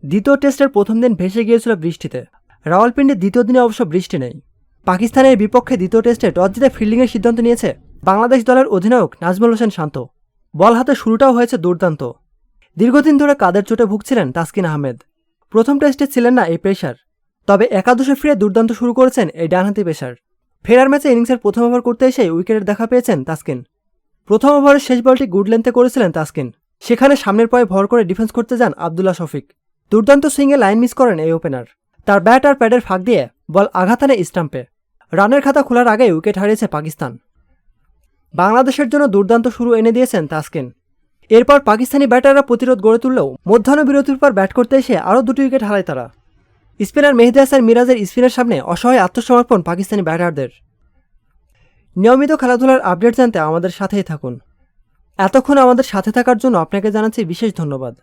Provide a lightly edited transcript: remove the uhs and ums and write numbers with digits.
দ্বিতীয় টেস্টের প্রথম দিন ভেসে গিয়েছিল বৃষ্টিতে। রাওয়ালপিন্ডির দ্বিতীয় দিনে অবশ্য বৃষ্টি নেই। পাকিস্তানের বিপক্ষে দ্বিতীয় টেস্টে টস জিতে ফিল্ডিংয়ের সিদ্ধান্ত নিয়েছে বাংলাদেশ দলের অধিনায়ক নাজমুল হোসেন শান্ত। বল হাতে শুরুটাও হয়েছে দুর্দান্ত। দীর্ঘদিন ধরে কাঁধের চোটে ভুগছিলেন তাসকিন আহমেদ। প্রথম টেস্টে ছিলেন না এই পেসার, তবে একাদশে ফিরে দুর্দান্ত শুরু করেছেন এই ডানহাতি পেসার। ফেরার ম্যাচে ইনিংসের প্রথম ওভার করতে এসে উইকেটের দেখা পেয়েছেন তাসকিন। প্রথম ওভারের শেষ বলটি গুড লেন্থে করেছিলেন তাসকিন। সেখানে সামনের পায়ে ভর করে ডিফেন্স করতে যান আবদুল্লাহ শফিক। দুর্দান্ত সুইংয়ে লাইন মিস করেন এই ওপেনার। তার ব্যাট আর প্যাডের ফাঁক দিয়ে বল আঘাত আনে স্টাম্পে। রানের খাতা খোলার আগেই উইকেট হারিয়েছে পাকিস্তান। বাংলাদেশের জন্য দুর্দান্ত শুরু এনে দিয়েছেন তাসকিন। এরপর পাকিস্তানি ব্যাটাররা প্রতিরোধ গড়ে তুললেও মধ্যাহ্ন বিরতির পর ব্যাট করতে এসে আরও 2টি উইকেট হারায় তারা। স্পিনার মেহেদী হাসান মিরাজের স্পিনের সামনে অসহায় আত্মসমর্পণ পাকিস্তানি ব্যাটারদের। নিয়মিত খেলাধুলার আপডেট জানতে আমাদের সাথেই থাকুন। এতক্ষণ আমাদের সাথে থাকার জন্য আপনাকে জানাচ্ছি বিশেষ ধন্যবাদ।